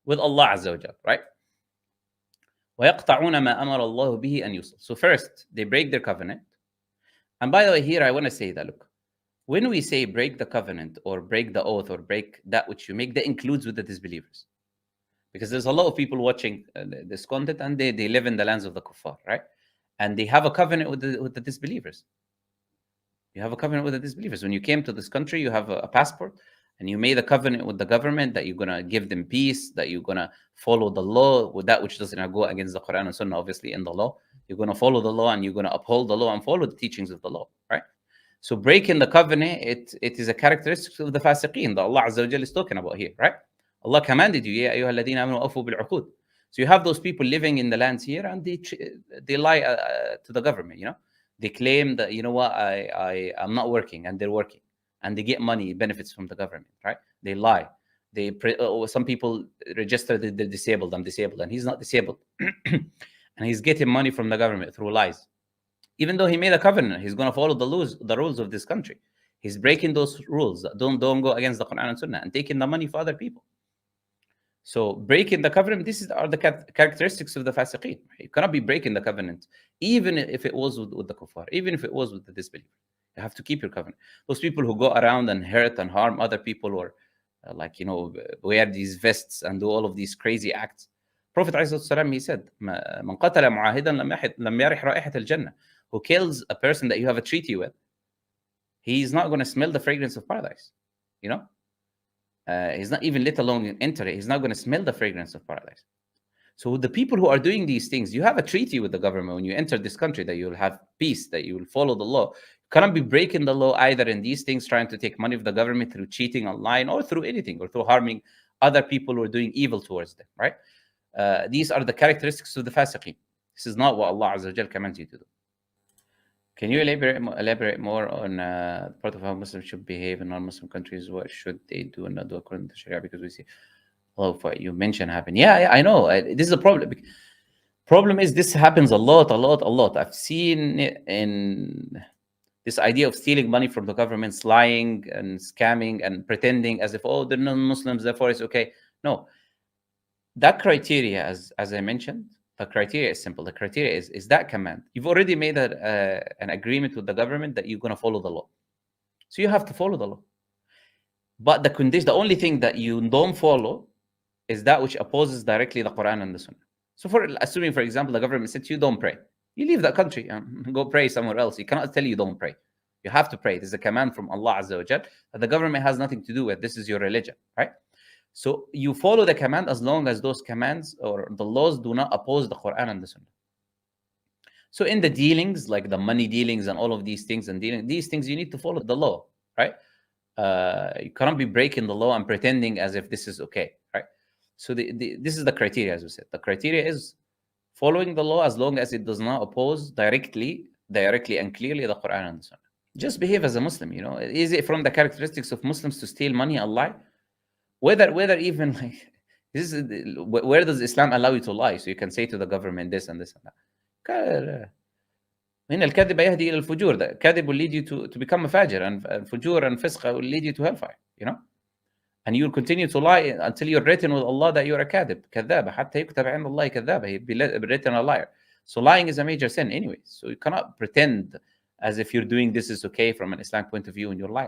with Allah Azza wa Jal, right? وَيَقْطَعُونَ مَا أَمَرَ اللَّهُ بِهِ أَنْ يُوصَلَ. So first, they break their covenant. And by the way, here I want to say that, look, when we say break the covenant or break the oath or break that which you make, that includes with the disbelievers. Because there's a lot of people watching this content and they live in the lands of the kuffar, right? And they have a covenant with the disbelievers. You have a covenant with the disbelievers. When you came to this country, you have a passport, and you made a covenant with the government that you're going to give them peace, that you're going to follow the law, with that which doesn't go against the Quran and Sunnah, obviously, in the law. You're going to follow the law, and you're going to uphold the law and follow the teachings of the law, right? So breaking the covenant, it is a characteristic of the fasiqeen that Allah Azza wa Jalla is talking about here, right? Allah commanded you, Ya ayyuha alladhina amanu awfu bil uqud. So you have those people living in the lands here, and they lie to the government, you know. They claim that, you know what, I'm not working, and they're working, and they get money, benefits from the government, right? They lie. Some people register that they're disabled. I'm disabled, and he's not disabled, and he's getting money from the government through lies. Even though he made a covenant, he's going to follow the rules of this country. He's breaking those rules. Don't go against the Quran and Sunnah and taking the money for other people. So breaking the covenant, these are the characteristics of the fasiqeen. You cannot be breaking the covenant, even if it was with the kuffar, even if it was with the disbeliever. You have to keep your covenant. Those people who go around and hurt and harm other people, or wear these vests and do all of these crazy acts. Prophet ﷺ, he said, "Man qatala mu'ahidan lam yarih ra'ihat al-jannah." Who kills a person that you have a treaty with, he's not going to smell the fragrance of paradise. You know, he's not even, let alone enter it, he's not going to smell the fragrance of paradise. So the people who are doing these things, you have a treaty with the government when you enter this country that you'll have peace, that you will follow the law. You cannot be breaking the law either in these things, trying to take money from the government through cheating online, or through anything, or through harming other people who are doing evil towards them, right? These are the characteristics of the fasiqeen. This is not what Allah Azza wa Jal commands you to do. Can you elaborate more on part of how Muslims should behave in non-Muslim countries? What should they do and not do according to Sharia? Because we see a lot of what you mentioned happen. Yeah, I know. This is a problem. Problem is, this happens a lot. I've seen it in this idea of stealing money from the governments, lying and scamming and pretending as if, oh, they're non-Muslims, therefore it's okay. No. That criteria, as I mentioned, the criteria is simple. The criteria is that command. You've already made an agreement with the government that you're going to follow the law. So you have to follow the law. But the condition, the only thing that you don't follow is that which opposes directly the Quran and the Sunnah. So assuming, for example, the government said you don't pray. You leave that country and go pray somewhere else. You cannot tell you don't pray. You have to pray. There's a command from Allah Azza wa Jal that the government has nothing to do with. This is your religion, right? So you follow the command as long as those commands or the laws do not oppose the Quran and the Sunnah. So in the dealings, like the money dealings and all of these things, these things, you need to follow the law, right? You cannot be breaking the law and pretending as if this is okay, right? So this is the criteria, as we said. The criteria is following the law as long as it does not oppose directly and clearly the Quran and the Sunnah. Just behave as a Muslim, you know. Is it from the characteristics of Muslims to steal money and lie? Whether even like this is, where does Islam allow you to lie? So you can say to the government this and this and that. من الكذب يهدي إلى الفجور. The kadhib will lead you to become a fajr, and fujur and fisq will lead you to hellfire, you know. And you will continue to lie until you're written with Allah that you're a kadhib, كذاب حتى يكتب عند الله كذاب. He'll be written a liar. So lying is a major sin anyway. So you cannot pretend as if you're doing this is okay from an Islamic point of view and you're lying.